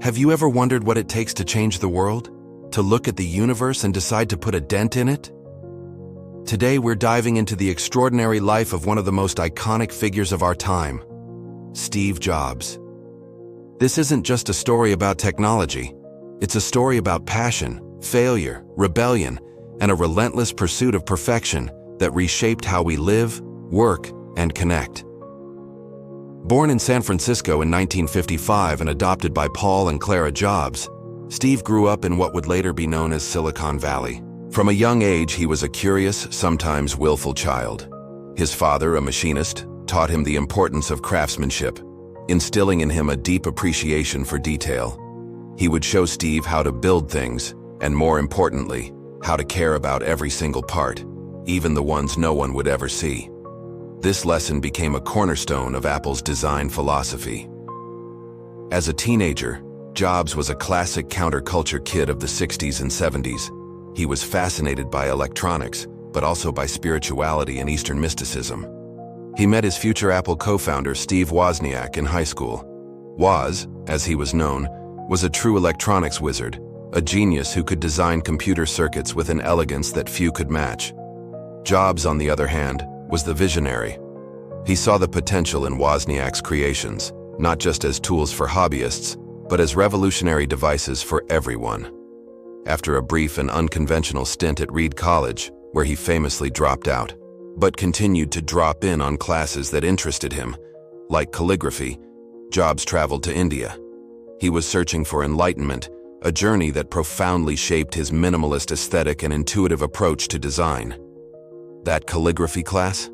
Have you ever wondered what it takes to change the world? To look at the universe and decide to put a dent in it? Today we're diving into the extraordinary life of one of the most iconic figures of our time, Steve Jobs. This isn't just a story about technology. It's a story about passion, failure, rebellion, and a relentless pursuit of perfection that reshaped how we live, work, and connect. Born in San Francisco in 1955 and adopted by Paul and Clara Jobs, Steve grew up in what would later be known as Silicon Valley. From a young age, he was a curious, sometimes willful child. His father, a machinist, taught him the importance of craftsmanship, instilling in him a deep appreciation for detail. He would show Steve how to build things, and more importantly, how to care about every single part, even the ones no one would ever see. This lesson became a cornerstone of Apple's design philosophy. As a teenager, Jobs was a classic counterculture kid of the 60s and 70s. He was fascinated by electronics, but also by spirituality and Eastern mysticism. He met his future Apple co-founder Steve Wozniak in high school. Woz, as he was known, was a true electronics wizard, a genius who could design computer circuits with an elegance that few could match. Jobs, on the other hand, was the visionary. He saw the potential in Wozniak's creations, not just as tools for hobbyists, but as revolutionary devices for everyone. After a brief and unconventional stint at Reed College, where he famously dropped out, but continued to drop in on classes that interested him, like calligraphy, Jobs traveled to India. He was searching for enlightenment, a journey that profoundly shaped his minimalist aesthetic and intuitive approach to design. That calligraphy class?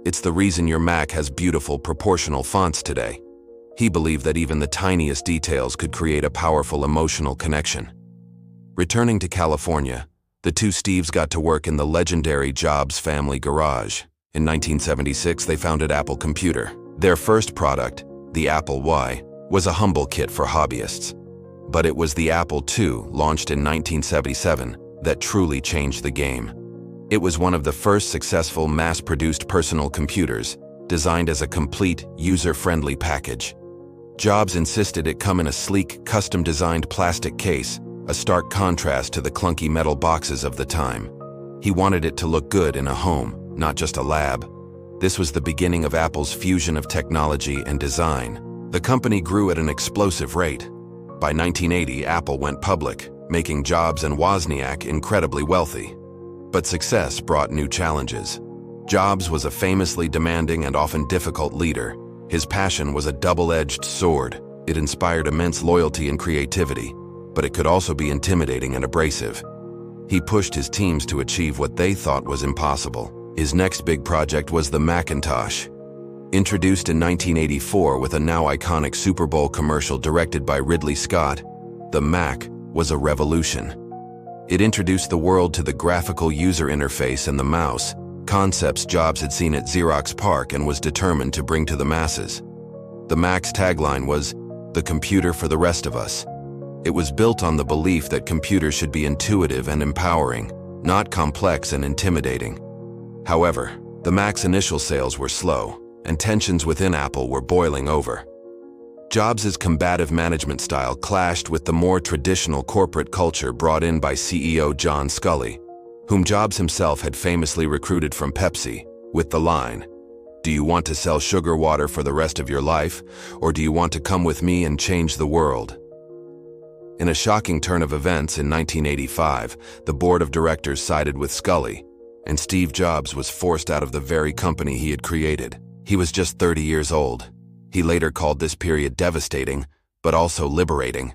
It's the reason your Mac has beautiful proportional fonts today. He believed that even the tiniest details could create a powerful emotional connection. Returning to California, the two Steves got to work in the legendary Jobs family garage. In 1976, they founded Apple Computer. Their first product, the Apple I, was a humble kit for hobbyists. But it was the Apple II, launched in 1977, that truly changed the game. It was one of the first successful mass-produced personal computers, designed as a complete, user-friendly package. Jobs insisted it come in a sleek, custom-designed plastic case, a stark contrast to the clunky metal boxes of the time. He wanted it to look good in a home, not just a lab. This was the beginning of Apple's fusion of technology and design. The company grew at an explosive rate. By 1980, Apple went public, making Jobs and Wozniak incredibly wealthy. But success brought new challenges. Jobs was a famously demanding and often difficult leader. His passion was a double-edged sword. It inspired immense loyalty and creativity, but it could also be intimidating and abrasive. He pushed his teams to achieve what they thought was impossible. His next big project was the Macintosh. Introduced in 1984 with a now iconic Super Bowl commercial directed by Ridley Scott, the Mac was a revolution. It introduced the world to the graphical user interface and the mouse, concepts Jobs had seen at Xerox PARC and was determined to bring to the masses. The Mac's tagline was, "The computer for the rest of us." It was built on the belief that computers should be intuitive and empowering, not complex and intimidating. However, the Mac's initial sales were slow, and tensions within Apple were boiling over. Jobs' combative management style clashed with the more traditional corporate culture brought in by CEO John Sculley, whom Jobs himself had famously recruited from Pepsi, with the line, "Do you want to sell sugar water for the rest of your life, or do you want to come with me and change the world?" In a shocking turn of events in 1985, the board of directors sided with Sculley, and Steve Jobs was forced out of the very company he had created. He was just 30 years old. He later called this period devastating, but also liberating.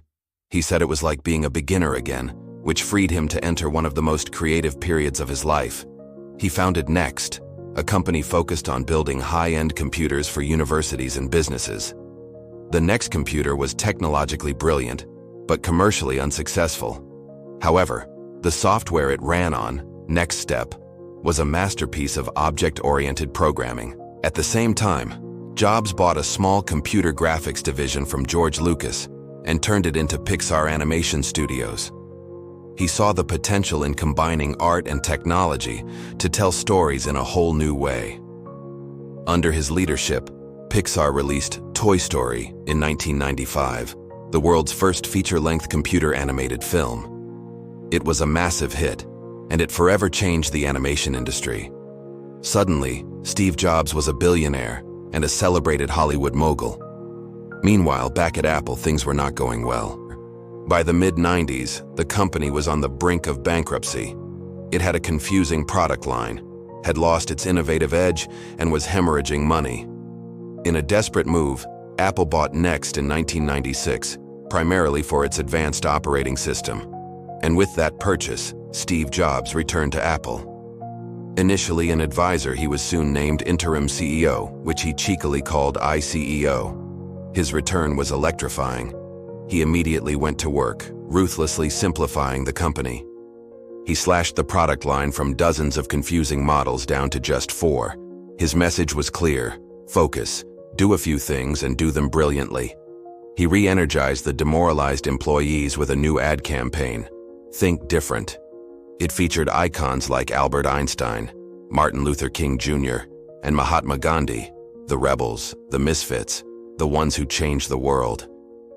He said it was like being a beginner again, which freed him to enter one of the most creative periods of his life. He founded Next, a company focused on building high-end computers for universities and businesses. The Next computer was technologically brilliant, but commercially unsuccessful. However, the software it ran on, Next Step, was a masterpiece of object-oriented programming. At the same time, Jobs bought a small computer graphics division from George Lucas and turned it into Pixar Animation Studios. He saw the potential in combining art and technology to tell stories in a whole new way. Under his leadership, Pixar released Toy Story in 1995, the world's first feature-length computer-animated film. It was a massive hit, and it forever changed the animation industry. Suddenly, Steve Jobs was a billionaire and a celebrated Hollywood mogul. Meanwhile, back at Apple, things were not going well. By the mid-90s, the company was on the brink of bankruptcy. It had a confusing product line, had lost its innovative edge, and was hemorrhaging money. In a desperate move, Apple bought Next in 1996, primarily for its advanced operating system. And with that purchase, Steve Jobs returned to Apple. Initially an advisor, he was soon named interim CEO, which he cheekily called ICEO. His return was electrifying. He immediately went to work, ruthlessly simplifying the company. He slashed the product line from dozens of confusing models down to just 4. His message was clear: focus, do a few things, and do them brilliantly. He re-energized the demoralized employees with a new ad campaign, Think Different. It featured icons like Albert Einstein, Martin Luther King Jr., and Mahatma Gandhi, the rebels, the misfits, the ones who changed the world.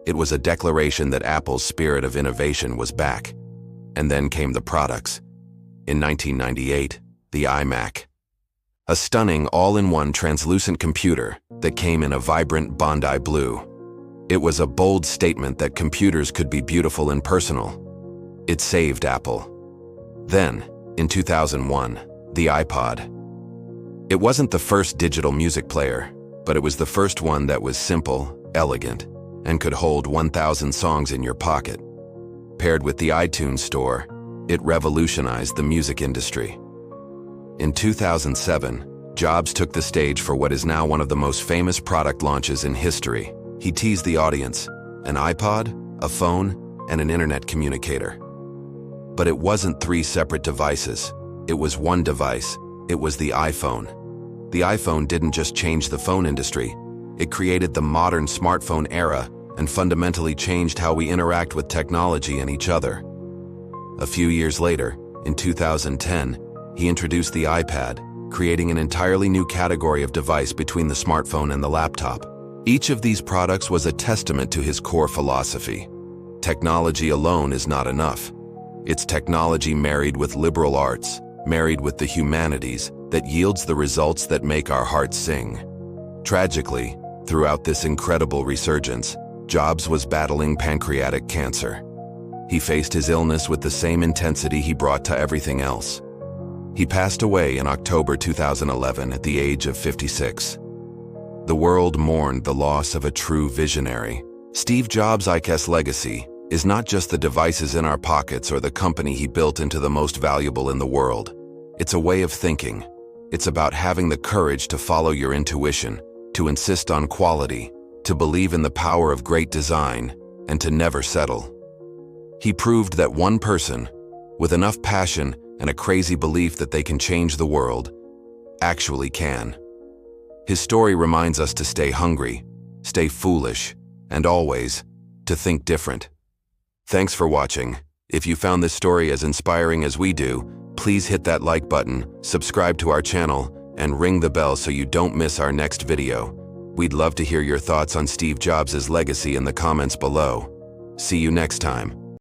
It was a declaration that Apple's spirit of innovation was back. And then came the products. In 1998, the iMac. A stunning all-in-one translucent computer that came in a vibrant Bondi blue. It was a bold statement that computers could be beautiful and personal. It saved Apple. Then, in 2001, the iPod. It wasn't the first digital music player, but it was the first one that was simple, elegant, and could hold 1,000 songs in your pocket. Paired with the iTunes Store, it revolutionized the music industry. In 2007, Jobs took the stage for what is now one of the most famous product launches in history. He teased the audience: an iPod, a phone, and an internet communicator. But it wasn't 3 separate devices. It was one device. It was the iPhone. The iPhone didn't just change the phone industry. It created the modern smartphone era and fundamentally changed how we interact with technology and each other. A few years later, in 2010, he introduced the iPad, creating an entirely new category of device between the smartphone and the laptop. Each of these products was a testament to his core philosophy. Technology alone is not enough. It's technology married with liberal arts, married with the humanities, that yields the results that make our hearts sing. Tragically, throughout this incredible resurgence, Jobs was battling pancreatic cancer. He faced his illness with the same intensity he brought to everything else. He passed away in October 2011 at the age of 56. The world mourned the loss of a true visionary. Steve Jobs' legacy is not just the devices in our pockets or the company he built into the most valuable in the world. It's a way of thinking. It's about having the courage to follow your intuition, to insist on quality, to believe in the power of great design, and to never settle. He proved that one person, with enough passion and a crazy belief that they can change the world, actually can. His story reminds us to stay hungry, stay foolish, and always to think different. Thanks for watching. If you found this story as inspiring as we do, please hit that like button, subscribe to our channel, and ring the bell so you don't miss our next video. We'd love to hear your thoughts on Steve Jobs' legacy in the comments below. See you next time.